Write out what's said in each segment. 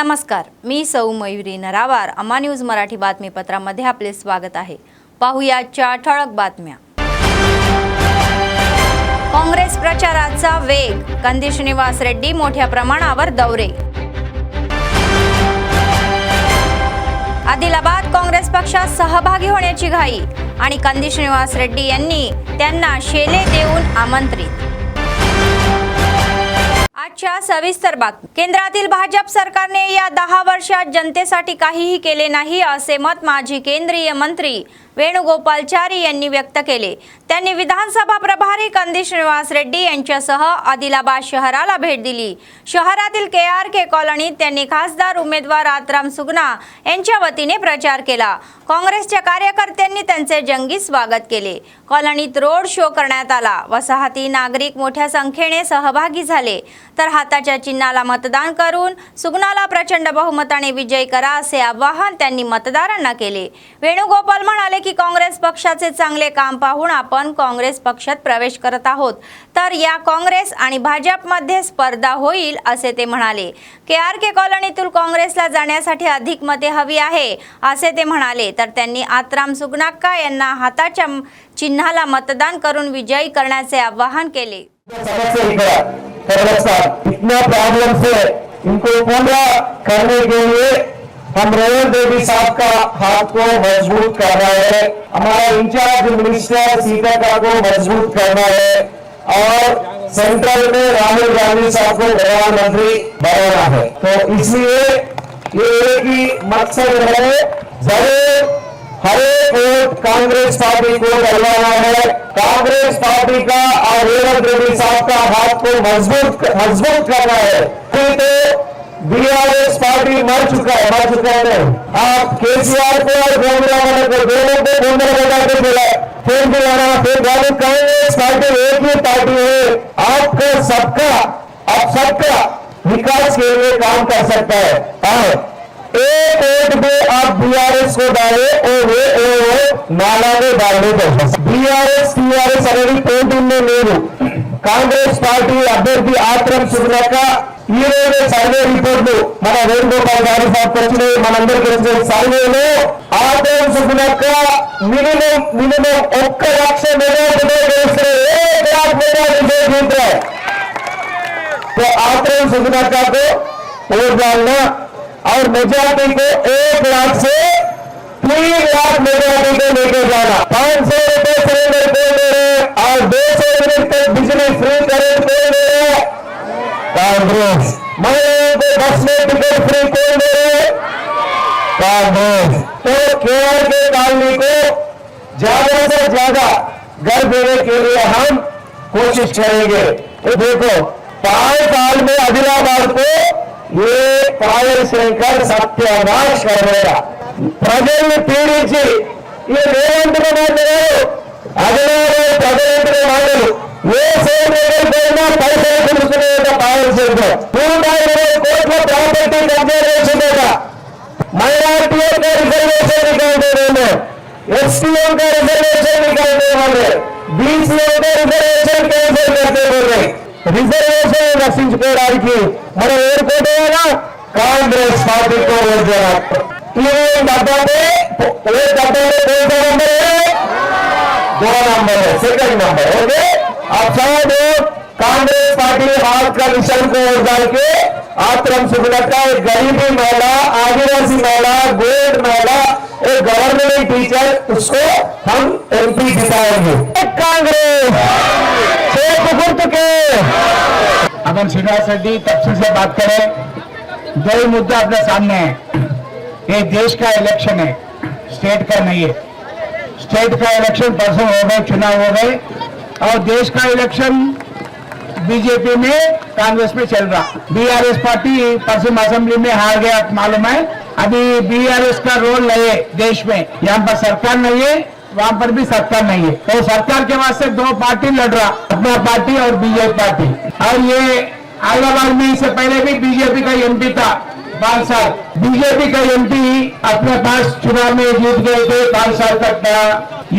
नमस्कार, मी सौ मयुरी नरावार. अम्मा न्यूज मराठी बातमीपत्रामध्ये आपले स्वागत आहे. पाहुयाच्या ठळक बातम्या. काँग्रेस प्रचाराचा वेग, कंदी श्रीनिवास रेड्डी मोठ्या प्रमाणावर दौरे. आदिलाबाद काँग्रेस पक्षात सहभागी होण्याची घाई आणि कंदी श्रीनिवास रेड्डी यांनी त्यांना शेले देऊन आमंत्रित. आजच्या सविस्तर बातमी. केंद्रातील भाजप सरकारने या 10 वर्षात जनतेसाठी काहीही केले नाही असे मत माजी केंद्रीय मंत्री वेणुगोपालचारी यांनी व्यक्त केले. त्यांनी विधानसभा प्रभारी कंदी श्रीनिवास रेड्डी यांच्यासह आदिलाबाद शहराला भेट दिली. शहरातील KRK कॉलनीत त्यांनी खासदार उमेदवार आत्राम सुगना यांच्या वतीने प्रचार केला. काँग्रेसच्या कार्यकर्त्यांनी त्यांचे जंगी स्वागत केले. कॉलनीत रोड शो करण्यात आला. वसाहती नागरिक मोठ्या संख्येने सहभागी झाले. तर हाताच्या चिन्हाला मतदान करून सुगनाला प्रचंड बहुमताने विजयी करा असे आवाहन त्यांनी मतदारांना केले. वेणुगोपाल म्हणाले की काँग्रेस पक्षाचे चांगले काम पाहून आपण काँग्रेस पक्षात प्रवेश करत आहोत. तर या काँग्रेस आणि भाजपमध्ये स्पर्धा होईल असे ते म्हणाले. KRK कॉलनीतील काँग्रेसला जाण्यासाठी अधिक मते हवी आहे असे ते म्हणाले. तर त्यांनी आत्राम सुगनाक्का यांना हाताच्या चिन्हाला मतदान करून विजयी करण्याचे आवाहन केले. इतना प्रॉब्लम से इनको पूरा करने के लिए हम रेवंत रेड्डी साहब का हाथ को मजबूत करना है. हमारा इंचार्ज मिनिस्टर सीता को मजबूत करना है और सेंट्रल में राहुल गांधी साहब को प्रधानमंत्री बनाना है. तो इसलिए ये एक ही मकसद है, जरूर हर एक वोट कांग्रेस पार्टी को डलवाना है. कांग्रेस पार्टी का और रेवंत रेड्डी साहब का हाथ को मजबूत करना है. तो BRS पार्टी मर चुका है. आप केसीआर को और गोविंदा को दोनों को गोंदल बजा के बोला, फिर बुलाना, फिर कांग्रेस पार्टी एक ही पार्टी है. आपका सबका विकास के लिए काम कर सकता है. एक वोट में आप BRS को डाले और वो नाला में डालने को BRS TRS అనేది పోటీలో లేదు. కాంగ్రెస్ పార్టీ అభ్యర్థి ఆత్రం సుగ్నక్క ఈ రోజు సర్వే రిపోర్టు మన వేణుగోపాల్ గారి వచ్చినాయి. మనందరికీ తెలిసిన సర్వేలో ఆత్రం సుగ్నక్క మినిమం 1 లక్ష మెజార్టీతో గెలుస్తారు. 1 लाख मेजॉरिटी जीत रहे. तो आत्రం सुगनक्का को वोट डालना और मेजॉरिटी को 1 लाख से 3 लाख मेजॉरिटी को लेकर जाना. 500 रुपए सिलेंडर को दे रहे और 200 यूनिट तक बिजली फ्री करेंट को दे रहे कांग्रेस. महिलाओं को बस में टिकट फ्री को दे रहे कांग्रेस. तो KRK कॉलोनी को ज्यादा से ज्यादा घर देने के लिए हम कोशिश करेंगे. तो देखो 5 साल में आदिलाबाद को ये फायर शेखर सत्यानाश करेगा. ప్రజల్ని పీడించి ఈ రేవంతుల మాటలు అదిలాబాద్ ప్రజలంతుల మాటలు ఏ సేవైనా పైసలు కొనుక్కునే ఫైర్ शेखर 120 కోట్ల ప్రాపర్టీ కబ్జా చేసిందట. మైనారిటీ का रिजर्वेशन निकाल दे रहे हैं, STO का रिजर्वेशन निकाल दे रहे हैं, BCO का रिजर्वेशन कैंसिल करते बोल रहे. రిజర్వేషన్ రక్షించుకోవడానికి మనం ఏర్పడేలా కాంగ్రెస్ పార్టీతో ఓట్ చేయాలి. ये डब्बा में कोई सा नंबर है? 2 नंबर है, सेकंड नंबर. ओके, अब शायद कांग्रेस पार्टी हाथ का निशान को वोट डाल के आत्रम सुगनक्का एक गरीबी महिला, आदिवासी महिला, गोल्ड महिला, एक गवर्नमेंट टीचर, उसको हम MP जिताएंगे. कांग्रेस गुर्त के अपन श्रीनिवास रेड्डी तफसील से बात करें. 2 मुद्दा अपने सामने है. ये देश का इलेक्शन है, स्टेट का नहीं है. स्टेट का इलेक्शन परसों हो गए, चुनाव हो गए और देश का इलेक्शन बीजेपी में कांग्रेस में चल रहा. BRS पार्टी परसों असेंबली में हार गया, मालूम है. अभी BRS का रोल नहीं है देश में. यहाँ पर सरकार नहीं है, वहां पर भी सरकार नहीं है. तो सरकार के वास्ते 2 पार्टी लड़ रहा, अपना पार्टी और BJP पार्टी. और ये आदिलाबाद में इससे पहले भी बीजेपी का MP था 5 साल. बीजेपी का MP अपने पास चुनाव में जीत गए थे 5 साल तक.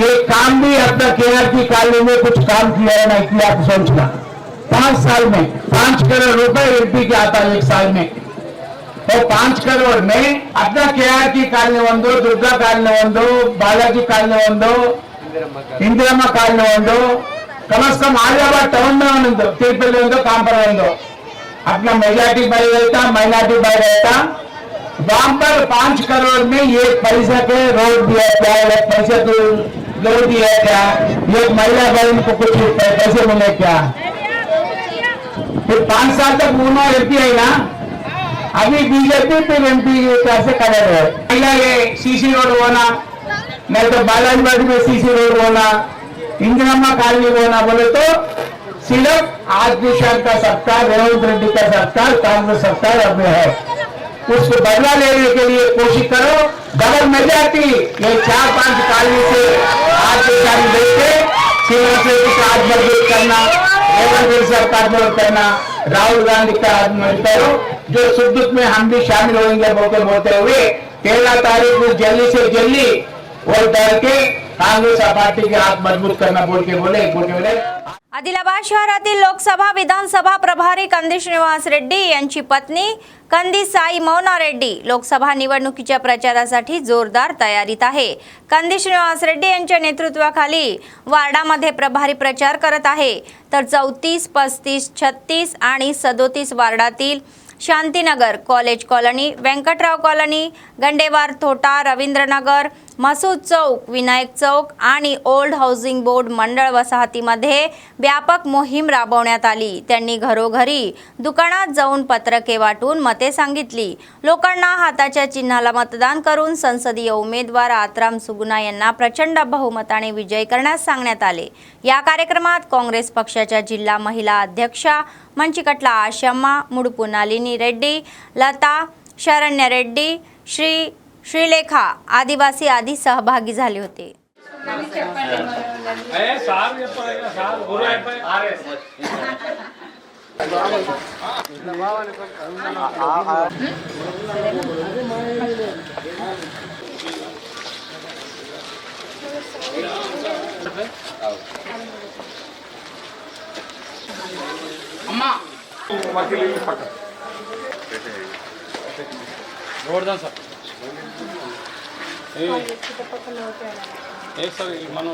ये काम भी अपना KRK कॉलोनी में कुछ काम किया है नहीं किया, आप सोचना. 5 साल में 5 करोड़ रुपए MP के आता है 1 साल में. वो 5 करोड़ में अपना KRT ಕಾಲನಿ ಒಂದು, ದುರ್ಗಾ ಕಾಲನಿ ಒಂದು, ಬಾಲಾಜಿ ಕಾಲನಿ ಒಂದು, इंदिरम्मा ಕಾಲನಿ ಒಂದು, कम से कम आलियाबाद टाउन में ಒಂದು, तीर्पल्ली ಒಂದು, कामपर ಒಂದು, अपना मेजॉरिटी बाय रहता, माइनॉरिटी बाय रहता, वहां पर 5 करोड़ में एक पैसा के रोड दिया क्या, एक पैसे को रोड दिया क्या, एक महिला बहन को कुछ पैसे मिले क्या। फिर 5 साल तक मूनो एमपी है ना, अभी बीजेपी फिर एमपी कैसे करे रहे। पहला ये सीसी रोड होना, नहीं तो बालाजीबाग में सीसी रोड होना, इंदिरम्मा कॉलोनी होना, बोले तो सिर्फ आज निशान का सरकार, रेवंत रेड्डी का सरकार, कांग्रेस सरकार अब में है। उसको बदला लेने के लिए कोशिश करो, डबल मेजॉरिटी ये 4-5 कॉलोनी से आज निशान देके शिवसेना का आज मजबूत करना, रेवंत रेड्डी सरकार मजबूत करना, राहुल गांधी का आज मजबूत करो, जो सुख दुख में हम भी शामिल होंगे बोलते हुए 13 तारीख को जल्दी से जल्दी वोट डाल के कांग्रेस पार्टी के हाथ मजबूत करना बोल के बोले। आदिलाबाद शहरातील लोकसभा विधानसभा प्रभारी कंदी श्रीनिवास रेड्डी यांची पत्नी कंदी साई मौना रेड्डी लोकसभा निवडणुकीच्या प्रचारासाठी जोरदार तयारीत आहे। कंदी श्रीनिवास रेड्डी यांच्या नेतृत्वाखाली वार्डामध्ये प्रभारी प्रचार करत आहे, तर 34, 35, 36 आणि 37 वार्डातील Shantinagar, college colony, Venkatrao colony, Gandewar Thota, Ravindranagar, Masood Chowk, Vinayak Chowk आणि ओल्ड हाऊसिंग बोर्ड मंडळ वसाहतीमध्ये व्यापक मोहीम राबवण्यात आली। त्यांनी घरोघरी दुकानात जाऊन पत्रके वाटून मते सांगितली। लोकांना हाताच्या चिन्हाला मतदान करून संसदीय उमेदवार आत्राम सुगुना यांना प्रचंड बहुमताने विजयी करण्यास सांगण्यात आले। या कार्यक्रमात काँग्रेस पक्षाच्या जिल्हा महिला अध्यक्षा मंचिकटला आशम्मा, मुडपू नलिनी रेड्डी, लता शरण्य रेड्डी, श्रीलेखा आदिवासी आदी सहभागी झाले होते। जोरदार सर एक सर मनो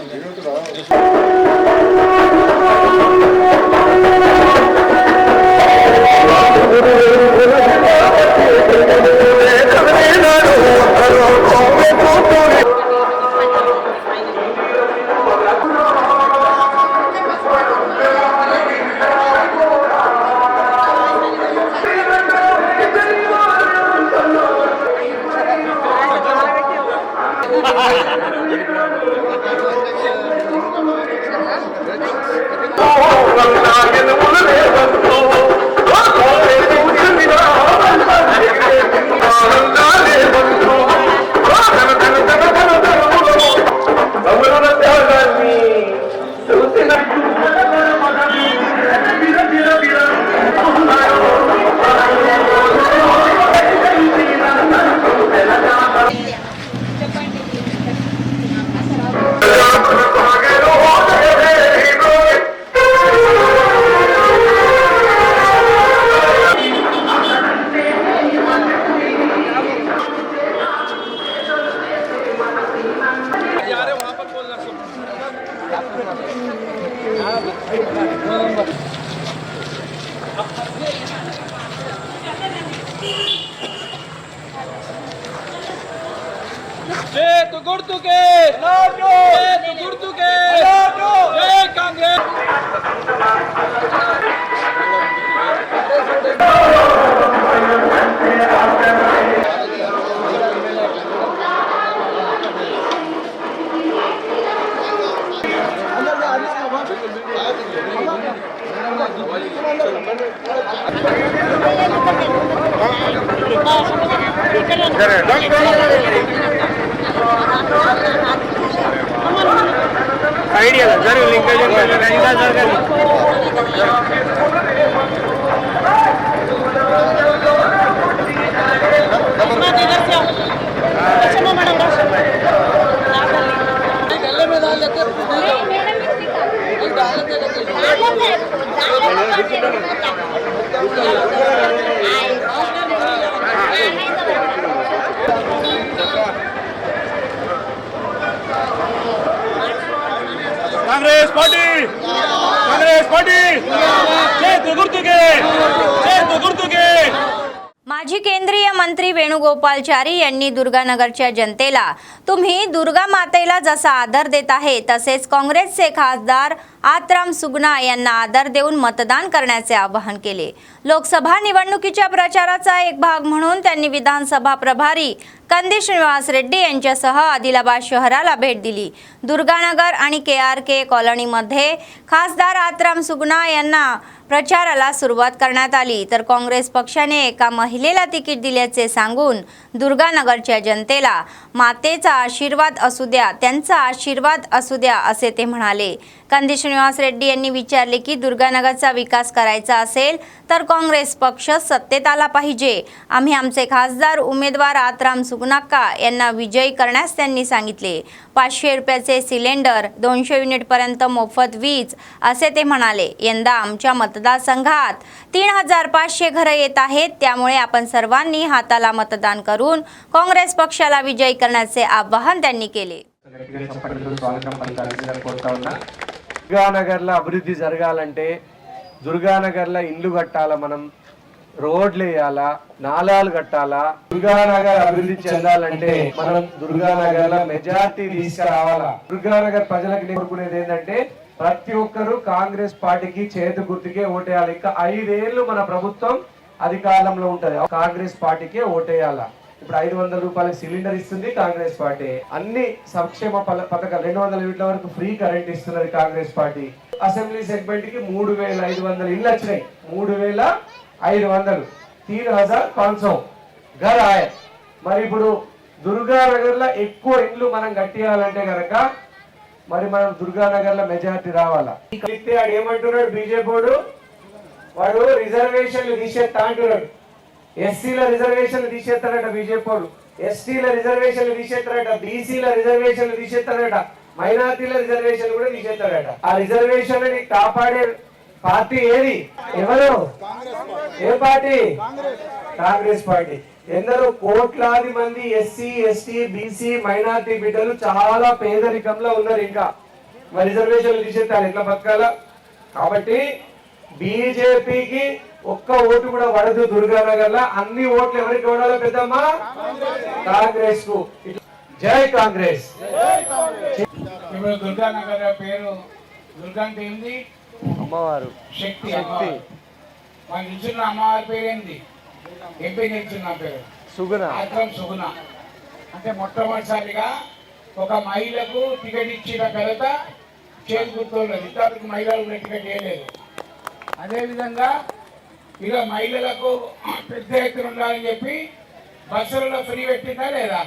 गुर्तुके जय कांग्रेस। आइडिया जरूर लिंकेज माजी केंद्रीय मंत्री वेणुगोपालचारी यांनी दुर्गानगरच्या जनतेला तुम्ही दुर्गा मातेला जसा आदर देत आहे तसेच काँग्रेसचे खासदार आत्राम सुगना यांना आदर देऊन मतदान करण्याचे आवाहन केले। लोकसभा निवडणुकीच्या प्रचाराचा एक भाग म्हणून त्यांनी विधानसभा प्रभारी कंदी श्रीनिवास रेड्डी यांच्यासह आदिलाबाद शहराला भेट दिली। दुर्गानगर आणि KRK कॉलनीमध्ये खासदार आत्राम सुगना यांना प्रचाराला सुरुवात करण्यात आली तर काँग्रेस पक्षाने एका महिलेला तिकीट दिल्याचे सांगून दुर्गानगरच्या जनतेला मातेचा आशीर्वाद असू द्या, त्यांचा आशीर्वाद असू द्या असे ते म्हणाले। कंदी श्रीनिवास रेड्डी यांनी विचारले की दुर्गानगरचा विकास करायचा असेल तर काँग्रेस पक्ष सत्तेत आला पाहिजे। आम्ही आमचे खासदार उमेदवार आत्राम सुगनाक्का यांना विजयी करण्यास त्यांनी सांगितले। 500 रुपयाचे सिलेंडर, 200 युनिटपर्यंत मोफत वीज असे ते म्हणाले। यंदा आमच्या मतदारसंघात 3500 घरं येत आहेत, त्यामुळे आपण सर्वांनी हाताला मतदान करून काँग्रेस पक्षाला विजयी करण्याचे आवाहन त्यांनी केले। దుర్గానగర్లో అభివృద్ధి జరగాలంటే దుర్గానగర్లో ఇండ్లు కట్టాలా, మనం రోడ్లు వేయాలా, నాలాలు కట్టాలా। దుర్గానగర్ అభివృద్ధి చెందాలంటే మనం దుర్గానగర్లో మెజారిటీ తీసుకురావాలా। దుర్గానగర్ ప్రజలకు కోరుకునేది ఏంటంటే ప్రతి ఒక్కరూ కాంగ్రెస్ పార్టీకి చేతి గుర్తుకే ఓటేయాలి। ఇంకా 5 ఏళ్ళు మన ప్రభుత్వం అధికారంలో ఉంటది, కాంగ్రెస్ పార్టీకే ఓటేయాలా। ఇప్పుడు 500 రూపాయల సిలిండర్ ఇస్తుంది కాంగ్రెస్ పార్టీ, అన్ని సంక్షేమ పథకాలు 200 యూనిట్ల వరకు ఫ్రీ కరెంట్ ఇస్తున్నది కాంగ్రెస్ పార్టీ। అసెంబ్లీ సెగ్మెంట్ కి 3500 ఇళ్ళు వచ్చినాయి, 3500 3500 घर आए। మరి ఇప్పుడు దుర్గానగర్ లో ఎక్కువ ఇళ్ళు మనం కట్టియాలంటే గనక మరి మనం దుర్గానగర్ లో మెజారిటీ రావాలా। ఏమంటున్నాడు బీజేపీ వాడు రిజర్వేషన్లు తీసేస్తా అంటున్నాడు। ఎస్సీల రిజర్వేషన్లు తీసేస్తారట బీజేపీ వాడు, ఎస్టీల రిజర్వేషన్లు తీసేస్తారట, బీసీల రిజర్వేషన్లు తీసేస్తారట, మైనార్టీల రిజర్వేషన్లు కూడా తీసేస్తారట। ఆ రిజర్వేషన్లని కాపాడే పార్టీ ఏది? ఎవరు? ఏ పార్టీ? కాంగ్రెస్ పార్టీ। ఎందరో కోట్లాది మంది ఎస్సీ, ఎస్టీ, బీసీ, మైనార్టీ బిడ్డలు చాలా పేదరికంలో ఉన్నారు, ఇంకా మరి రిజర్వేషన్లు తీసేస్తారు, ఎట్లా బతకాలా? కాబట్టి బీజేపీకి ఒక్క ఓటు కూడా పడదు దుర్గానగర్ లో, అన్ని ఓట్లు ఎవరికి పడాలో పెద్దమ్మా? కాంగ్రెస్ కు। జై కాంగ్రెస్। ఇప్పుడు దుర్గానగర్ పేరు దుర్గా అంటే ఏంది? అమ్మవారు, శక్తి। మన నిల్చున్న అమ్మవారి పేరు ఏంది? ఎంపీ నిల్చున్న పేరు సుగుణ, ఆత్రం సుగుణ। అంటే మొట్టమొదటిసారిగా ఒక మహిళకు టికెట్ ఇచ్చిన ఘనత చేతి గుర్తున్నది, ఇంతవరకు మహిళలకు టికెట్ ఇవ్వలేదు। అదేవిధంగా ఇలా మహిళలకు పెద్ద ఎత్తున ఉండాలని చెప్పి బస్సులలో ఫ్రీ పెట్టిందా లేదా?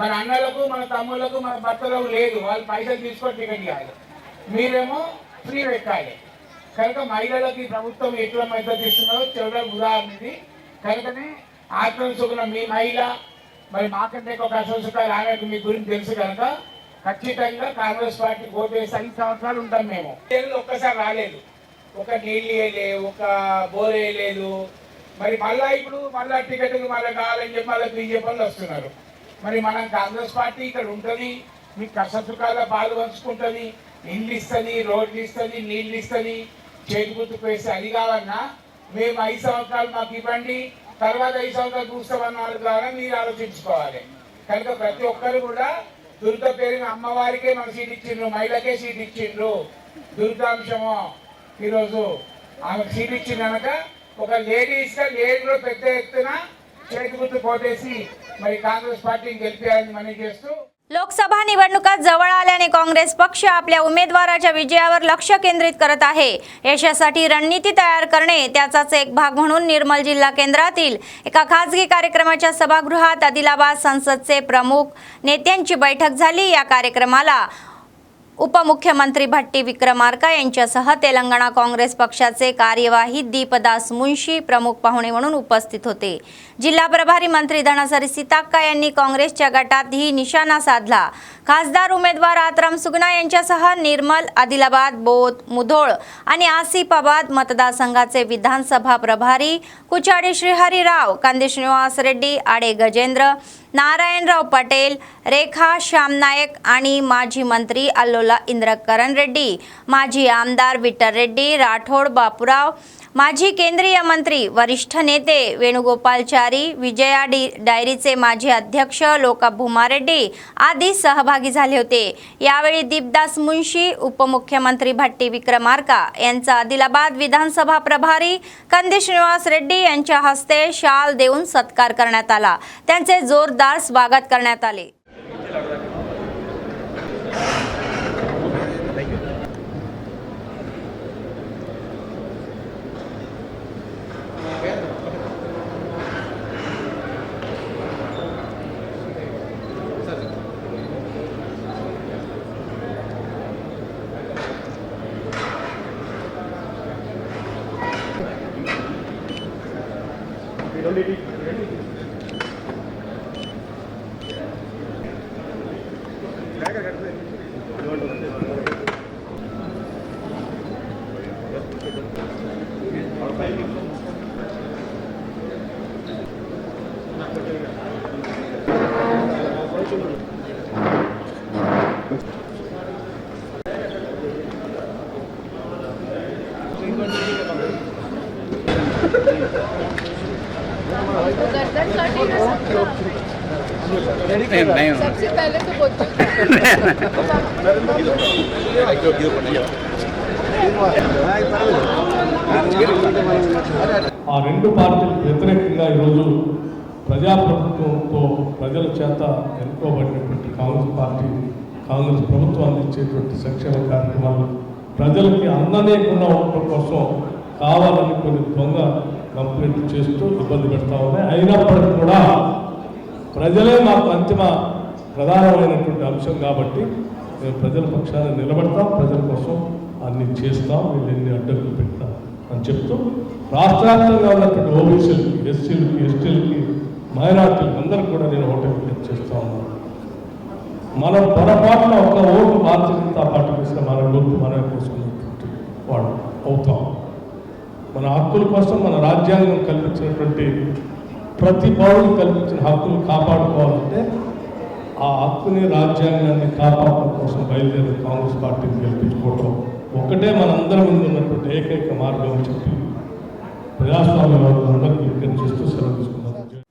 మన అన్నలకు, మన తమ్ముళ్లకు, మన భర్తలకు లేదు, వాళ్ళు పైసలు తీసుకొని టికెట్ ఇవ్వాలి, మీరేమో ఫ్రీ పెట్టాలి। కనుక మహిళలకి ప్రభుత్వం ఎట్లా మద్దతు ఇస్తున్నదో చూడడం ఉదాహరణ ఇది। కనుకనే ఆత్రం సుగుణ మీ మహిళ, మరి మాకంటే ఒక అసోసియేట్ ఆమెకు మీ గురించి తెలుసు కనుక ఖచ్చితంగా కాంగ్రెస్ పార్టీ ఓటు వేసి 5 సంవత్సరాలు ఉంటాం మేము। ఒక్కసారి రాలేదు, ఒక నీళ్ళు వేయలేదు, ఒక బోర్ వేయలేదు, మరి మళ్ళా ఇప్పుడు మళ్ళా టికెట్ మళ్ళీ కావాలని చెప్పి మళ్ళీ బీజేపీ వాళ్ళు వస్తున్నారు। మరి మనం కాంగ్రెస్ పార్టీ ఇక్కడ ఉంటుంది, మీకు కష్ట సుఖాల్లో పాలు పంచుకుంటుంది, ఇండ్లు ఇస్తుంది, రోడ్లు ఇస్తుంది, నీళ్ళు ఇస్తుంది, చేతి గుర్తుకు వేస్తే అది కావన్నా మేము 5 సంవత్సరాలు మాకు ఇవ్వండి, తర్వాత 5 సంవత్సరాలు చూస్తామన్న వాళ్ళ ద్వారా మీరు ఆలోచించుకోవాలి। కనుక ప్రతి ఒక్కరు కూడా దుర్గ పేరున అమ్మవారికే మన సీట్ ఇచ్చిండ్రు, మహిళకే సీట్ ఇచ్చిండ్రు, దుర్గాంశము ఈరోజు ఆమె సీట్ ఇచ్చిన కనుక ఒక లేడీస్గా లేడీలో పెద్ద ఎత్తున చేతి గుర్తు పోటేసి మరి కాంగ్రెస్ పార్టీని గెలిపేయాలని మనం చేస్తూ लोकसभा निवडणुका जवळ आल्याने काँग्रेस पक्ष आपल्या उमेदवाराच्या विजयावर लक्ष केंद्रित करत आहे। यशासाठी रणनीती तयार करणे त्याचाच एक भाग म्हणून निर्मल जिल्हा केंद्रातील एका खासगी कार्यक्रमाच्या सभागृहात आदिलाबाद संसदचे प्रमुख नेत्यांची बैठक झाली। या कार्यक्रमाला उपमुख्यमंत्री भट्टी विक्रमार्का यांच्यासह तेलंगणा काँग्रेस पक्षाचे कार्यवाही दीपदास मुंशी प्रमुख पाहुणे म्हणून उपस्थित होते। जिल्हा प्रभारी मंत्री धनसरी सीताक्का यांनी काँग्रेसच्या गटातही निशाणा साधला। खासदार उमेदवार आत्राम सुगना यांच्यासह निर्मल, आदिलाबाद, बोथ, मुधोळ आणि आसिफाबाद मतदारसंघाचे विधानसभा प्रभारी कुचाडी श्रीहरीराव, कंदी श्रीनिवास रेड्डी, आडे गजेंद्र, नारायणराव पटेल, रेखा श्यामनायक आणि माजी मंत्री अल्लोला इंद्रकरण रेड्डी, माजी आमदार विठ्ठल रेड्डी, राठोड बापूराव, माजी केंद्रीय मंत्री वरिष्ठ नेते वेणुगोपालचारी, विजया डायरीचे माजी अध्यक्ष लोका भुमारेड्डी आदी सहभागी झाले होते। यावेळी दीपदास मुंशी, उपमुख्यमंत्री भट्टी विक्रमार्का यांचा आदिलाबाद विधानसभा प्रभारी कंदी श्रीनिवास रेड्डी यांच्या हस्ते शाल देऊन सत्कार करण्यात आला। त्यांचे जोरदार स्वागत करण्यात आले। सबसे पहले तो ఆ రెండు పార్టీలకు వ్యతిరేకంగా ఈరోజు ప్రజాప్రభుత్వంతో ప్రజల చేత ఎన్నుకోబడినటువంటి కాంగ్రెస్ ప్రభుత్వం అందించేటువంటి సంక్షేమ కార్యక్రమాలు ప్రజలకి అందలేకుండా ఉండటం కోసం కావాలని కొన్ని దొంగ కంప్లైంట్లు చేస్తూ ఇబ్బంది పెడతా ఉన్నాయి। అయినప్పటికీ కూడా ప్రజలే మాకు అంతిమ ప్రధానమైనటువంటి అంశం కాబట్టి మేము ప్రజల పక్షాన నిలబడతాం, ప్రజల కోసం అన్ని చేస్తాం, వీళ్ళు ఎన్ని అడ్డంకులు పెడతాం అని చెప్తూ రాష్ట్ర వ్యాప్తంగా ఉన్నటువంటి ఓబీసీలకి, ఎస్సీలకి, ఎస్టీలకి, మైనార్టీలకి అందరికీ కూడా నేను ఒకటే విజ్ఞప్తి చేస్తా ఉన్నాను। మనం పొరపాటున ఒక ఓటు భారతీయ జనతా పార్టీ వేసిన మన ఓటు మన కోసం వాడు అవుతాం। మన హక్కుల కోసం మన రాజ్యాంగం కల్పించినటువంటి ప్రతి పౌరులు కల్పించిన హక్కులు కాపాడుకోవాలంటే ఆ హక్కుని, రాజ్యాంగాన్ని కాపాడడం కోసం బయలుదేరి కాంగ్రెస్ పార్టీని గెలిపించుకోవడం ఒకటే మనందరి ముందు ఉన్నటువంటి ఏకైక మార్గం అని చెప్పి ప్రజాస్వామ్యవాదులందరికీ విజ్ఞప్తి సెలవు తీసుకున్నాను।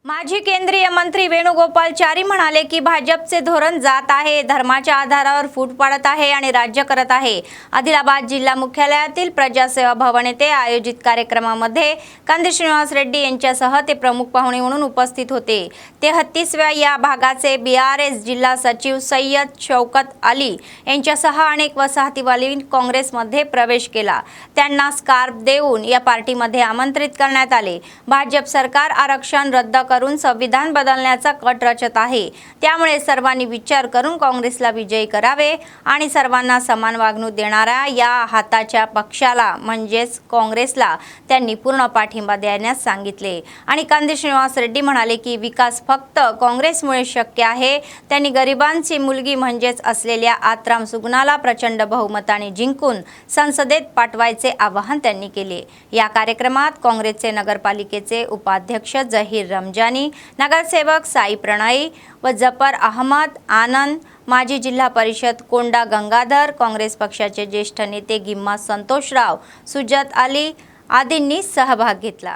माजी केंद्रीय मंत्री वेणुगोपालचारी म्हणाले की भाजपचे धोरण जात आहे, धर्माच्या आधारावर फूट पाडत आहे आणि राज्य करत आहे। आदिलाबाद जिल्हा मुख्यालयातील प्रजासेवा भवन येथे आयोजित कार्यक्रमामध्ये कंदी श्रीनिवास रेड्डी यांच्यासह ते प्रमुख पाहुणे म्हणून उपस्थित होते। 33व्या या भागाचे BRS जिल्हा सचिव सय्यद शौकत अली यांच्यासह अनेक वसाहतीवाली काँग्रेसमध्ये प्रवेश केला। त्यांना स्कार्फ देऊन या पार्टीमध्ये आमंत्रित करण्यात आले। भाजप सरकार आरक्षण रद्द करून संविधान बदलण्याचा कट रचत आहे, त्यामुळे सर्वांनी विचार करून काँग्रेसला विजयी करावे आणि सर्वांना समान वागणूक देणाऱ्या या हाताच्या पक्षाला म्हणजेच काँग्रेसला त्यांनी पूर्ण पाठिंबा देण्यास सांगितले। आणि कंदी श्रीनिवास रेड्डी म्हणाले की विकास फक्त काँग्रेसमुळे शक्य आहे। त्यांनी गरिबांची मुलगी म्हणजेच असलेल्या आत्राम सुगनाला प्रचंड बहुमताने जिंकून संसदेत पाठवायचे आवाहन त्यांनी केले। या कार्यक्रमात काँग्रेसचे नगरपालिकेचे उपाध्यक्ष जहीर रमजानी, नगरसेवक साई प्रणय व जफर अहमद आनंद, माजी जिल्हा परिषद कोंडा गंगाधर, काँग्रेस पक्षाचे ज्येष्ठ नेते गिम्मा संतोषराव, सुजत अली आदींनी सहभाग घेतला।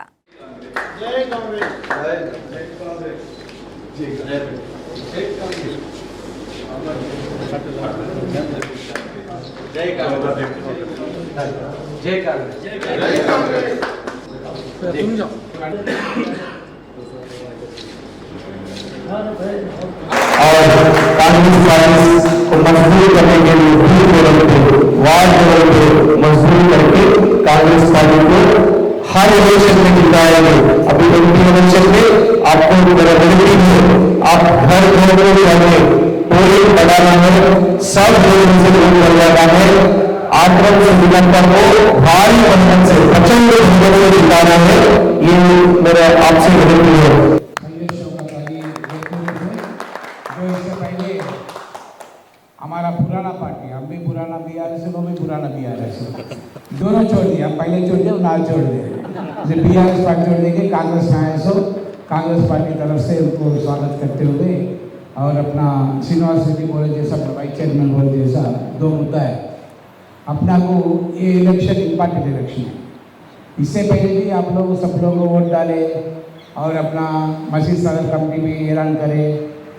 और कांग्रेस पार्टी को मजबूत करने के लिए बूथ लेवल पे, वार्ड लेवल पे मजबूत करके कांग्रेस पार्टी को हर इलेक्शन में जिताएंगे। अभी एमपी इलेक्शन में आपको रेगुलेटिंग है, आप घर घर को जाके पोलिंग लगाना है, सब लोगों से वोट लगाना है। आक्रमण से जनता को भारी मतों से प्रचंड बहुमत से जिताना है। ये मेरा आपसे विनती है। हमारा पुराना पार्टी, हम भी पुराना BRS है, वो भी पुराना BRS है, दोनों छोड़ दिए। हम पहले छोड़ दिए, ना छोड़ दिए। जब BRS पार्टी छोड़ देंगे, कांग्रेस में आए सो कांग्रेस पार्टी की तरफ से उनको स्वागत करते हुए और अपना श्रीनिवास रेड्डी बोले जैसा, वाइस चेयरमैन बोले जैसा, दो मुद्दा है अपना को। ये इलेक्शन इम्पॉर्टेंट इलेक्शन है। इससे पहले भी आप लोग सब लोग वोट डाले और अपना मस्जिद सदर कमेटी भी ऐलान करे,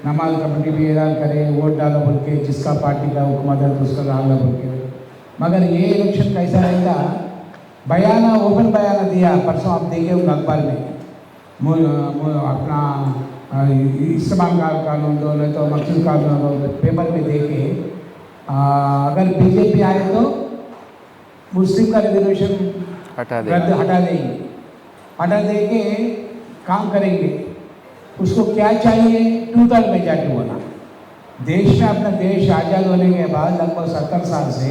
नमाज कमेटी भी ऐलान करे, वोट डालो बोल के, जिसका पार्टी का हुकूमत है उसका डालना बोल के। मगर ये इलेक्शन कैसा रहेगा, बयाना ओपन बयाना दिया परसों, आप देखे होंगे अखबार में, अपना इस्तेमाल कानून दो नहीं तो मकसूद कानून दो, पेपर में देखे अगर बीजेपी आए तो मुस्लिम का रिजर्वेशन हटा देंगे, काम करेंगे। उसको क्या चाहिए, 2/3 मेजॉरिटी होना। देश में अपना देश आज़ाद होने के बाद लगभग 70 साल से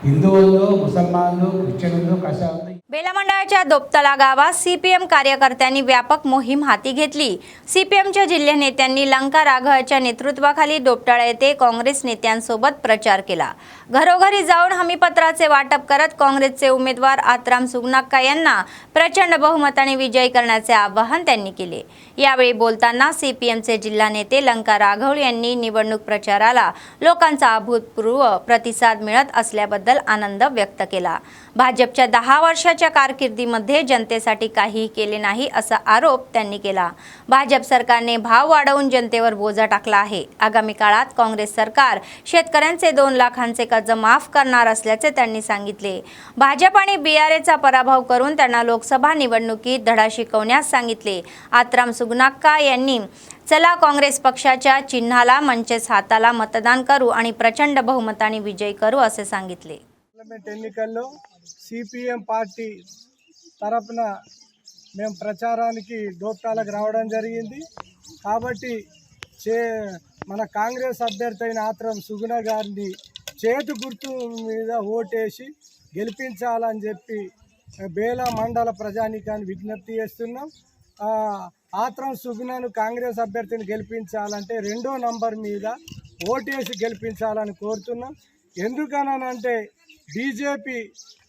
हिंदू हो, मुसलमान हो, क्रिश्चियन हो, कसा हो, बेला मंडळाच्या दोपतला गावात सीपीएम कार्यकर्त्यांनी व्यापक मोहीम हाती घेतली। सीपीएमच्या जिल्हा नेत्यांनी लंका राघवच्या नेतृत्वाखाली दोपटाळा येथे काँग्रेस नेत्यांसोबत प्रचार केला। घरोघरी जाऊन हमीपत्राचे वाटप करत काँग्रेसचे उमेदवार आत्राम सुगनाक्का यांना प्रचंड बहुमताने विजयी करण्याचे आवाहन त्यांनी केले। यावेळी बोलताना सीपीएमचे जिल्हा नेते लंका राघव यांनी निवडणूक प्रचाराला लोकांचा अभूतपूर्व प्रतिसाद मिळत असल्याबद्दल आनंद व्यक्त केला। भाजपच्या 10 वर्षाच्या कारकिर्दीमध्ये जनतेसाठी काहीही केले नाही असा आरोप त्यांनी केला। भाजप सरकारने भाव वाढवून जनतेवर बोजा टाकला आहे। आगामी काळात काँग्रेस सरकार शेतकऱ्यांचे 2 लाखांचे कर्ज माफ करणार असल्याचे त्यांनी सांगितले। भाजप आणि बीआरएचा पराभव करून त्यांना लोकसभा निवडणुकीत धडा शिकवण्यास सांगितले। आत्राम सुगनाक्का यांनी चला काँग्रेस पक्षाच्या चिन्हाला म्हणजेच हाताला मतदान करू आणि प्रचंड बहुमताने विजयी करू असे सांगितले। పార్లమెంట్ ఎన్నికల్లో సిపిఎం పార్టీ తరపున మేము ప్రచారానికి దోప్టాలకు రావడం జరిగింది। కాబట్టి మన కాంగ్రెస్ అభ్యర్థి అయిన ఆత్రం సుగుణ గారిని చేతు గుర్తు మీద ఓటేసి గెలిపించాలని చెప్పి బేలా మండల ప్రజానీకాన్ని విజ్ఞప్తి చేస్తున్నాం। ఆత్రం సుగుణను కాంగ్రెస్ అభ్యర్థిని గెలిపించాలంటే 2వ నంబర్ మీద ఓటేసి గెలిపించాలని కోరుతున్నాం। ఎందుకనంటే బీజేపీ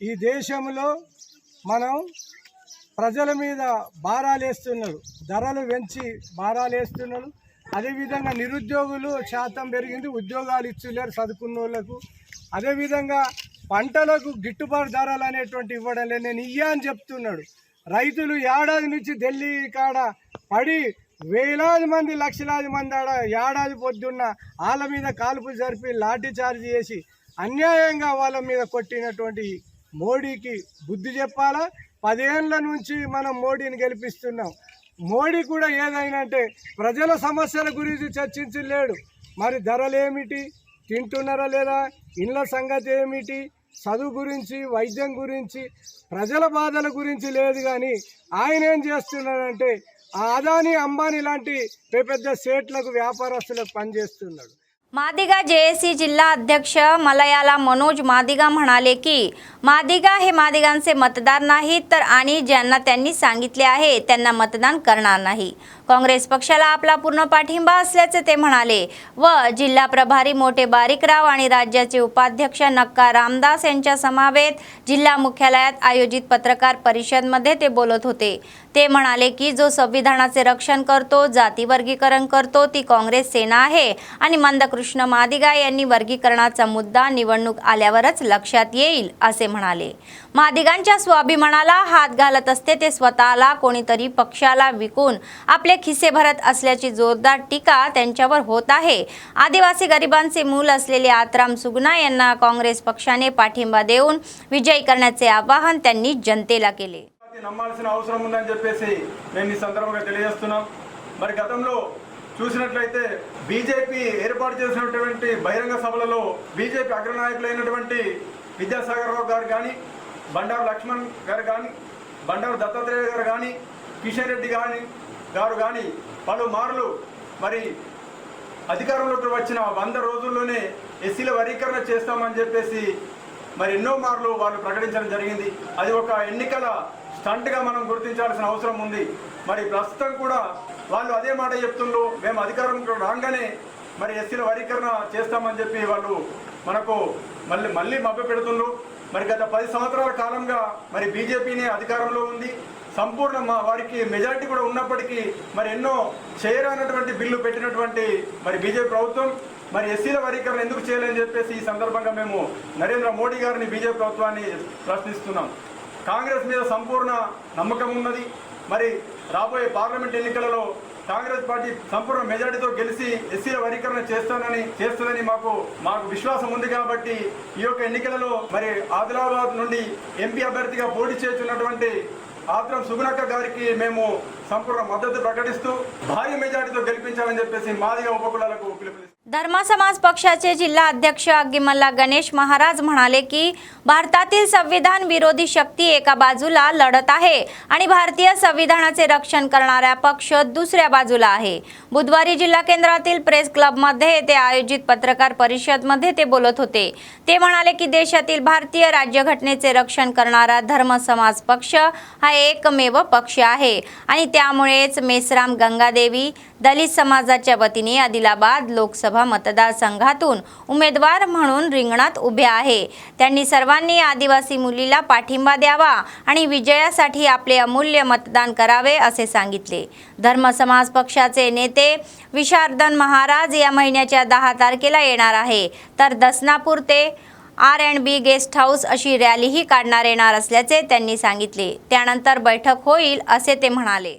ఈ దేశంలో మనం ప్రజల మీద భారాలు వేస్తున్నాడు, ధరలు పెంచి భారాలు వేస్తున్నాడు। అదేవిధంగా నిరుద్యోగులు శాతం పెరిగింది, ఉద్యోగాలు ఇచ్చలేరు చదువుకున్న వాళ్ళకు। అదేవిధంగా పంటలకు గిట్టుబాటు ధరలు అనేటువంటి ఇవ్వడం లేదు, నేను ఇయ్యా అని చెప్తున్నాడు। రైతులు ఏడాది నుంచి ఢిల్లీ కాడ పడి వేలాది మంది లక్షలాది మంది ఆడ ఏడాది పొద్దున్న వాళ్ళ మీద కాల్పులు జరిపి లాఠీ చార్జ్ చేసి అన్యాయంగా వాళ్ళ మీద కొట్టినటువంటి మోడీకి బుద్ధి చెప్పాలా। 10 ఏళ్ల నుంచి మనం మోడీని గెలిపిస్తున్నాం। మోడీ కూడా ఏదైనా అంటే ప్రజల సమస్యల గురించి చర్చించలేడు। మరి ధరలు ఏమిటి, తింటున్నారా లేదా, ఇళ్ళ సంగతి ఏమిటి, చదువు గురించి, వైద్యం గురించి, ప్రజల బాధల గురించి లేదు। కానీ ఆయన ఏం చేస్తున్నాడంటే అదానీ అంబానీ లాంటి పెద్ద సేట్లకు వ్యాపారస్తులకు పనిచేస్తున్నాడు। मादिगा जेएसी जिल्हा अध्यक्ष मलयाला मनोज मादिगा म्हणाले की मादिगा हे मादिगांचे मतदार नाहीत तर आणि ज्यांना त्यांनी सांगितले आहे त्यांना मतदान करणार नाही। काँग्रेस पक्षाला आपला पूर्ण पाठिंबा असल्याचे ते म्हणाले व जिल्हा प्रभारी मोठे बारीकराव आणि राज्याचे उपाध्यक्ष नक्का रामदास यांच्या समवेत जिल्हा मुख्यालयात आयोजित पत्रकार परिषदेमध्ये ते बोलत होते। ते म्हणाले की जो संविधानाचे रक्षण करतो, जाती वर्गीकरण करतो ती काँग्रेस सेना आहे आणि मंदकृष्ण मादिगा यांनी वर्गीकरणाचा मुद्दा निवडणूक आल्यावरच लक्षात येईल असे म्हणाले। मादिगांच्या स्वाभिमानाला हात घालत असते ते स्वतःला कोणीतरी पक्षाला विकून आपले खिसे भरत असल्याची जोरदार टीका त्यांच्यावर होत आहे। आदिवासी गरिबांचे मूल असलेले आत्राम सुगना यांना काँग्रेस पक्षाने पाठिंबा देऊन विजयी करण्याचे आवाहन त्यांनी जनतेला केले। నమ్మాల్సిన అవసరం ఉందని చెప్పేసి నేను ఈ సందర్భంగా తెలియజేస్తున్నాం। మరి గతంలో చూసినట్లయితే బీజేపీ ఏర్పాటు చేసినటువంటి బహిరంగ సభలలో బీజేపీ అగ్రనాయకులైనటువంటి విద్యాసాగర్ రావు గారు కానీ, బండారు లక్ష్మణ్ గారు కానీ, బండారు దత్తాత్రేయ గారు కానీ, కిషన్ రెడ్డి గారు కానీ పలుమార్లు మరి అధికారంలోకి వచ్చిన 100 రోజుల్లోనే ఎస్సీల వర్గీకరణ చేస్తామని చెప్పేసి మరి ఎన్నో మార్లు వాళ్ళు ప్రకటించడం జరిగింది। అది ఒక ఎన్నికల స్టంట్గా మనం గుర్తించాల్సిన అవసరం ఉంది। మరి ప్రస్తుతం కూడా వాళ్ళు అదే మాట చెప్తుండ్రు, మేము అధికారంలో రాగానే మరి ఎస్సీల వర్గీకరణ చేస్తామని చెప్పి వాళ్ళు మనకు మళ్ళీ మభ్య పెడుతుండ్రు। మరి గత 10 సంవత్సరాల కాలంగా మరి బీజేపీనే అధికారంలో ఉంది, సంపూర్ణ వారికి మెజారిటీ కూడా ఉన్నప్పటికీ మరి ఎన్నో చేయరానటువంటి బిల్లు పెట్టినటువంటి మరి బీజేపీ ప్రభుత్వం మరి ఎస్సీల వర్గీకరణ ఎందుకు చేయలేని చెప్పేసి ఈ సందర్భంగా మేము నరేంద్ర మోడీ గారిని, బీజేపీ ప్రభుత్వాన్ని ప్రశ్నిస్తున్నాం। కాంగ్రెస్ మీద సంపూర్ణ నమ్మకం ఉన్నది. మరి రాబోయే పార్లమెంట్ ఎన్నికలలో కాంగ్రెస్ పార్టీ సంపూర్ణ మెజార్టీతో గెలిచి ఎస్సీల వర్గీకరణ చేస్తుందని మాకు విశ్వాసం ఉంది. కాబట్టి ఈ యొక్క ఎన్నికలలో మరి ఆదిలాబాద్ నుండి ఎంపీ అభ్యర్థిగా పోటీ చేస్తున్నటువంటి ఆత్రం సుగుణక్క గారికి మేము సంపూర్ణ మద్దతు ప్రకటిస్తూ భారీ మెజార్టీతో గెలిపించాలని చెప్పేసి मादिगा उपकुलाలకు పిలుపునిస్తున్నాం. धर्म समाज पक्षाचे जिल्हा अध्यक्ष अग्गिमल्ला गणेश महाराज म्हणाले की भारतातील संविधान विरोधी शक्ती एका बाजूला लढत आहे आणि भारतीय संविधानाचे रक्षण करणारा पक्ष दुसऱ्या बाजूला आहे. बुधवारी जिल्हा केंद्रातील प्रेस क्लबमध्ये ते आयोजित पत्रकार परिषदेमध्ये ते बोलत होते. ते म्हणाले की देशातील भारतीय राज्यघटनेचे रक्षण करणारा धर्म समाज पक्ष हा एकमेव पक्ष आहे आणि त्यामुळेच मेसराम गंगादेवी दलित समाजाच्या वतीने आदिलाबाद लोकसभा मतदारसंघातून उमेदवार म्हणून रिंगणात उभे आहे. त्यांनी सर्वांनी आदिवासी मुलीला पाठिंबा द्यावा आणि विजयासाठी आपले अमूल्य मतदान करावे असे सांगितले. धर्म समाज पक्षाचे नेते विशारदन महाराज या महिन्याच्या 10 तारखेला येणार आहे, तर दसनापूर ते R&B गेस्ट हाऊस अशी रॅलीही काढणार येणार असल्याचे त्यांनी सांगितले. त्यानंतर बैठक होईल असे ते म्हणाले.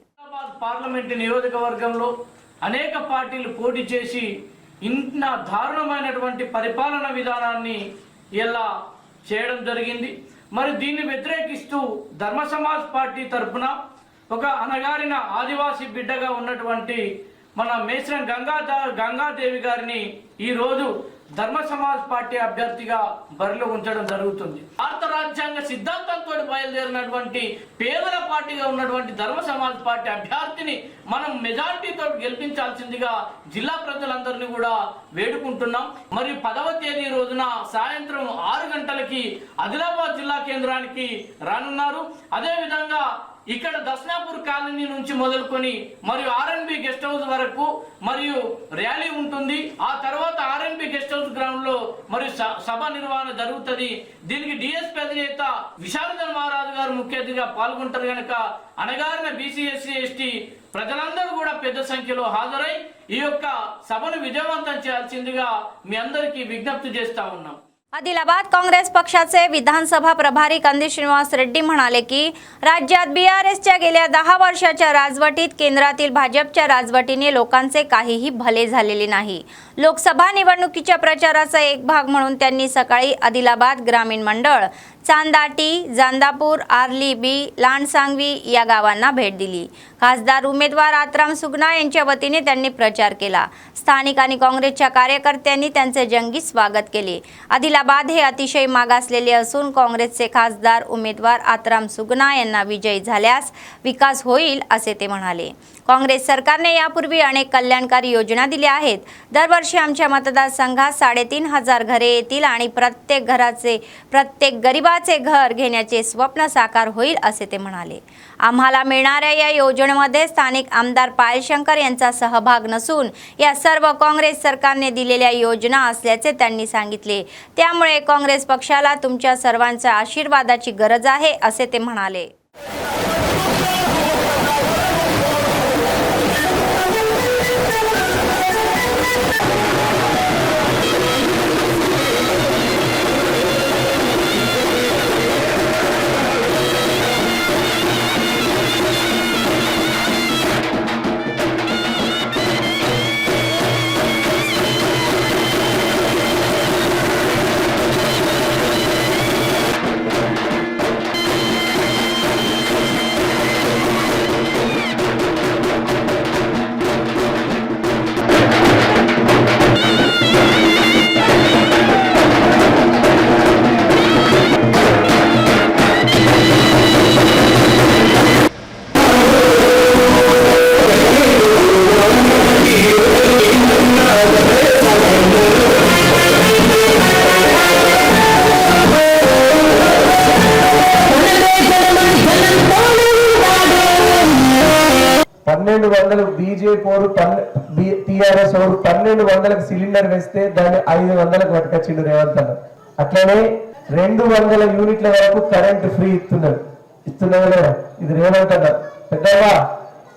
పార్లమెంట్ నియోజకవర్గంలో అనేక పార్టీలు పోటీ చేసి ఇంత దారుణమైనటువంటి పరిపాలన విధానాన్ని ఇలా చేయడం జరిగింది. మరి దీన్ని వ్యతిరేకిస్తూ ధర్మ సమాజ్ పార్టీ తరపున ఒక అనగారిన ఆదివాసీ బిడ్డగా ఉన్నటువంటి మన మేశ్రం గంగాదేవి గారిని ఈ రోజు ధర్మ సమాజ్ పార్టీ అభ్యర్థిగా బరిలో ఉంచడం జరుగుతుంది. భారత రాజ్యాంగ సిద్ధాంతంతో బయలుదేరినటువంటి పేదల పార్టీగా ఉన్నటువంటి ధర్మ సమాజ్ పార్టీ అభ్యర్థిని మనం మెజారిటీతో గెలిపించాల్సిందిగా జిల్లా ప్రజలందరినీ కూడా వేడుకుంటున్నాం. మరి 10వ తేదీ రోజున సాయంత్రం 6 గంటలకి ఆదిలాబాద్ జిల్లా కేంద్రానికి రానున్నారు. అదే విధంగా ఇక్కడ దస్నాపూర్ కాలనీ నుంచి మొదలుకొని మరియు R&B గెస్ట్ హౌస్ వరకు మరియు ర్యాలీ ఉంటుంది. ఆ తర్వాత R&B గెస్ట్ హౌస్ గ్రౌండ్ లో మరియు సభ నిర్వహణ జరుగుతుంది. దీనికి డిఎస్పీ అధినేత విశారదన్ మహారాజు గారు ముఖ్య అతిథిగా పాల్గొంటారు కనుక అనగారిన బీసీ ఎస్సీ ఎస్టీ ప్రజలందరూ కూడా పెద్ద సంఖ్యలో హాజరై ఈ యొక్క సభను విజయవంతం చేయాల్సిందిగా మీ అందరికీ విజ్ఞప్తి చేస్తా ఉన్నాం. आदिलाबाद काँग्रेस पक्षाचे विधानसभा प्रभारी कंदी श्रीनिवास रेड्डी म्हणाले की राज्यात बीआरएसच्या गेल्या 10 वर्षाच्या राजवटीत केंद्रातील भाजपच्या राजवटीने लोकांचे काहीही भले झालेले नाही. लोकसभा निवडणुकीच्या प्रचाराचा एक भाग म्हणून त्यांनी सकाळी आदिलाबाद ग्रामीण मंडळ, चांदाटी, जांदापूर, आर्ली बी, लांडसांगवी या गावांना भेट दिली. खासदार उमेदवार आत्राम सुगना यांच्या वतीने त्यांनी प्रचार केला. स्थानिक आणि काँग्रेसच्या कार्यकर्त्यांनी त्यांचे जंगी स्वागत केले. आदिलाबाद हे अतिशय मागासलेले असून काँग्रेसचे खासदार उमेदवार आत्राम सुगना यांना विजयी झाल्यास विकास होईल असे ते म्हणाले. काँग्रेस सरकारने यापूर्वी अनेक कल्याणकारी योजना दिल्या आहेत. दरवर्षी आमच्या मतदारसंघात 3,500 घरे येतील आणि प्रत्येक गरिबाचे घर घेण्याचे स्वप्न साकार होईल असे ते म्हणाले. आम्हाला मिळणाऱ्या या योजनेमध्ये स्थानिक आमदार पायलशंकर यांचा सहभाग नसून या सर्व काँग्रेस सरकारने दिलेल्या योजना असल्याचे त्यांनी सांगितले. त्यामुळे काँग्रेस पक्षाला तुमच्या सर्वांच्या आशीर्वादाची गरज आहे असे ते म्हणाले. బీజేపీ టీఆర్ఎస్ 1200 సిలిండర్ వేస్తే దాన్ని 500కు పట్టుకొచ్చిండు రేవంత్ అన్న. అట్లనే 200 యూనిట్ల వరకు కరెంట్ ఫ్రీ ఇస్తున్నారు. ఇది రేవంత్ అన్న. పెద్దగా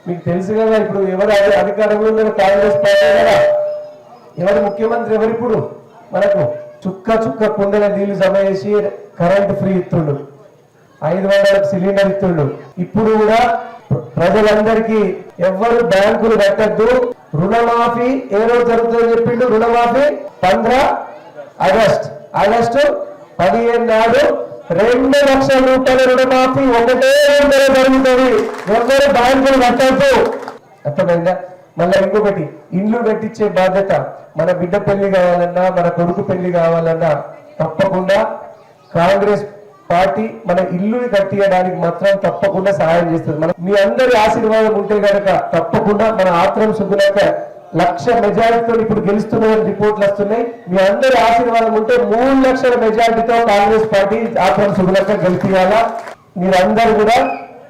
మీకు తెలుసు కదా, ఇప్పుడు ఎవరు అధికారంలో ఉన్నారు? కాంగ్రెస్ పార్టీ కదా. ఎవరు ముఖ్యమంత్రి? ఎవరు ఇప్పుడు మనకు చుక్క కుండల నీళ్లు జమ చేసి కరెంట్ ఫ్రీ ఇస్తుండు. 500 సిలిండర్ ఇస్తుండు. ఇప్పుడు కూడా ప్రజలందరికీ ఎవ్వరు బ్యాంకులు కట్టద్దు, రుణమాఫీ ఏ రోజు జరుగుతుందని చెప్పిండు. రుణమాఫీ 15 ఆగస్టు 15 నాడు 2 లక్షల రూపాయల రుణమాఫీ ఒకటే రోజులో జరుగుతుంది. ఎవరు బ్యాంకులు కట్టద్దు. అర్థమైందా? మళ్ళీ ఇంకొకటి, ఇల్లు కట్టించే బాధ్యత మన బిడ్డ పెళ్లి కావాలన్నా, మన కొడుకు పెళ్లి కావాలన్నా తప్పకుండా కాంగ్రెస్ పార్టీ మన ఇల్లు కట్టియడానికి మాత్రం తప్పకుండా సహాయం చేస్తుంది. మన మీ అందరి ఆశీర్వాదం ఉంటే కనుక తప్పకుండా మన ఆత్రం సుగుణక 1,00,000 మెజారిటీతో ఇప్పుడు గెలుస్తున్నాయని రిపోర్ట్లు వస్తున్నాయి. మీ అందరి ఆశీర్వాదం ఉంటే 3 లక్షల మెజారిటీతో కాంగ్రెస్ పార్టీ ఆత్రం సుగుణక గెలిపియాలా. మీరందరూ కూడా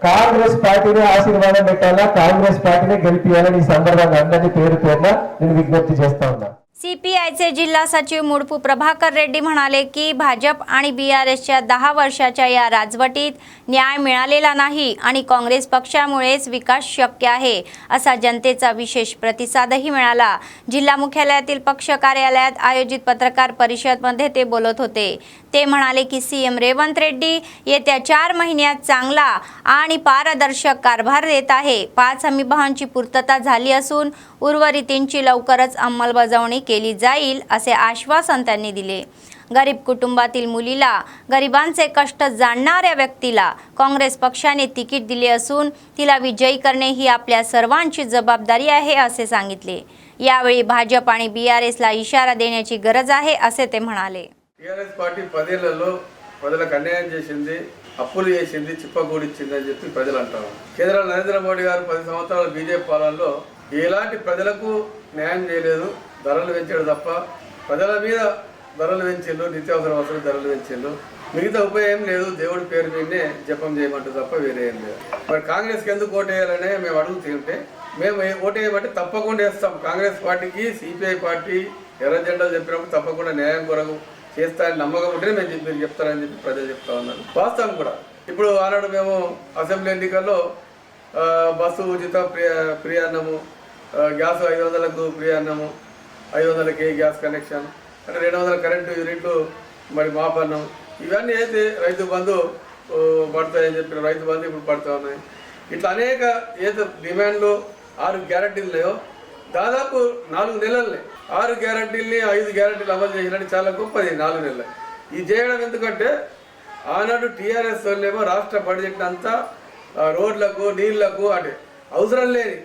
కాంగ్రెస్ పార్టీని ఆశీర్వాదం పెట్టాలా, కాంగ్రెస్ पार्टीने గెలిపియాలని ఈ సందర్భంగా అందరినీ పేరు పేరున నేను విజ్ఞప్తి చేస్తా ఉన్నా. CPIचे जिल्हा सचिव मुडपू प्रभाकर रेड्डी म्हणाले की भाजप आणि BRSच्या 10 वर्षाच्या या राजवटीत न्याय मिळालेला नाही आणि काँग्रेस पक्षामुळेच विकास शक्य आहे असा जनतेचा विशेष प्रतिसादही मिळाला. जिल्हा मुख्यालयातील पक्ष कार्यालयात आयोजित पत्रकार परिषदेमध्ये ते बोलत होते. ते म्हणाले की CM रेवंत रेड्डी येत्या 4 महिन्यात चांगला आणि पारदर्शक कारभार देत आहे. 5 हमीभावांची पूर्तता झाली असून उर्वरितांची लवकरच अंमलबजावणी केली जाईल असे आश्वासन त्यांनी दिले. गरीब कुटुंबातील मुलीला, गरिबांचे कष्ट जाणणाऱ्या व्यक्तीला काँग्रेस पक्षाने तिकीट दिले असून तिला विजयी करणे ही आपल्या सर्वांची जबाबदारी आहे असे सांगितले. यावेळी भाजप आणि BRSला इशारा देण्याची गरज आहे असे ते म्हणाले. టీఆర్ఎస్ పార్టీ 10 ఏళ్లలో ప్రజలకు అన్యాయం చేసింది, అప్పులు చేసింది, చిప్పగూడిచ్చింది అని చెప్పి ప్రజలు అంటారు. కేంద్రంలో నరేంద్ర మోడీ గారు 10 సంవత్సరాల బీజేపీ పాలనలో ఎలాంటి ప్రజలకు న్యాయం చేయలేదు. ధరలు పెంచాడు తప్ప, ప్రజల మీద ధరలు పెంచిండు, నిత్యావసర వస్తువులు ధరలు పెంచిండు. మిగతా ఉపయోగం లేదు. దేవుడి పేరు మీదనే జపం చేయమంటే తప్ప వేరే ఏం లేదు. మరి కాంగ్రెస్కి ఎందుకు ఓటేయాలనే మేము అడుగుతుంటే, మేము ఓటేయమంటే తప్పకుండా వేస్తాం. కాంగ్రెస్ పార్టీకి CPI పార్టీ ఎర్ర జెండాలు చెప్పినప్పుడు తప్పకుండా న్యాయం కొరకు చేస్తారని నమ్మకం ఉంటే మీరు చెప్తారని చెప్పి ప్రజలు చెప్తా ఉన్నారు. వాస్తవం కూడా. ఇప్పుడు ఆనాడు మేము అసెంబ్లీ ఎన్నికల్లో బస్సు ఉచిత ఫ్రీ అన్నము, గ్యాస్ 500కు ఫ్రీ అన్నము, 500కి గ్యాస్ కనెక్షన్, అంటే 200 కరెంటు యూనిట్లు మరి మాపన్నం, ఇవన్నీ అయితే రైతు బంధు పడతాయని చెప్పిన రైతు బంధు ఇప్పుడు పడుతూ ఉన్నాయి. ఇట్లా అనేక ఏదో డిమాండ్లు 6 గ్యారంటీలు లేవో దాదాపు 4 నెలలనే 6 గ్యారంటీలని 5 గ్యారంటీలు అమలు చేసినట్టు చాలా గొప్పది. 4 నెలలు ఇది చేయడం ఎందుకంటే ఆనాడు టీఆర్ఎస్ వాళ్ళేమో రాష్ట్ర బడ్జెట్ అంతా రోడ్లకు, నీళ్లకు, అంటే అవసరం లేని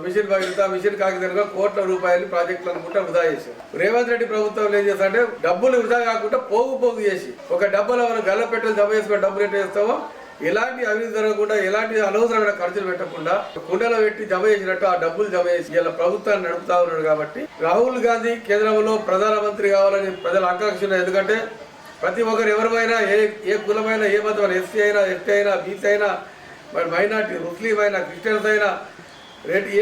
మిషన్ భగీరథ, మిషన్ కాకినాడ కోట్ల రూపాయలు ప్రాజెక్టులు అనుకుంటే వృధా చేశారు. రేవంత్ రెడ్డి ప్రభుత్వం ఏం చేస్తారంటే డబ్బులు వృధా కాకుండా పోగు చేసి ఒక డబ్బులో మనం గల్ల పెట్రోల్ జమ చేసుకుని డబ్బులు ఎట్లా చేస్తామో ఎలాంటి అవినీతి జరగకుండా, ఎలాంటి అనవసరమైన ఖర్చులు పెట్టకుండా కుండలో పెట్టి జమ చేసినట్టు ఆ డబ్బులు జమ చేసి ఇలా ప్రభుత్వాన్ని నడుపుతా ఉన్నాడు. కాబట్టి రాహుల్ గాంధీ కేంద్రంలో ప్రధానమంత్రి కావాలని ప్రజల ఆకాంక్ష ఉన్నాయి. ఎందుకంటే ప్రతి ఒక్కరు ఎవరైనా ఏ కులమైనా, ఏ మతమైనా, SC అయినా, ST అయినా, BC అయినా, మరి మైనార్టీ, ముస్లిం అయినా, క్రిస్టియన్స్ అయినా,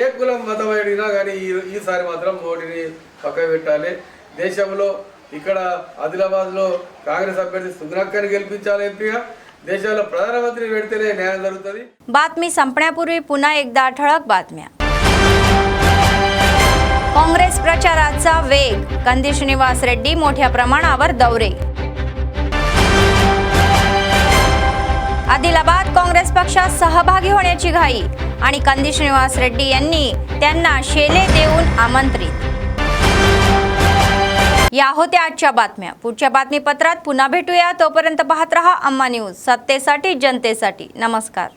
ఏ కులం మతం అయినా కానీ ఈసారి మాత్రం మోడీని పక్కన పెట్టాలి. దేశంలో ఇక్కడ ఆదిలాబాద్లో కాంగ్రెస్ అభ్యర్థి సుగ్నక్కని గెలిపించాలి ఎంపీగా. देशाला प्रधानमंत्री भेटतेले न्याय जరుగుతుంది. बातमी संपण्यापूर्वी पुन्हा एकदा ठळक बातम्या. काँग्रेस प्रचाराचा वेग, कंदी श्रीनिवास रेड्डी मोठ्या प्रमाणावर दौरे. आदिलाबाद काँग्रेस पक्षात सहभागी होण्याची घाई आणि कंदी श्रीनिवास रेड्डी यांनी त्यांना शेले देऊन आमंत्रित. या होत्या आजच्या बातम्या. पुढच्या बातमीपत्रात पुन्हा भेटूया. तोपर्यंत पाहत रहा अम्मा न्यूज, सत्तेसाठी जनतेसाठी. नमस्कार.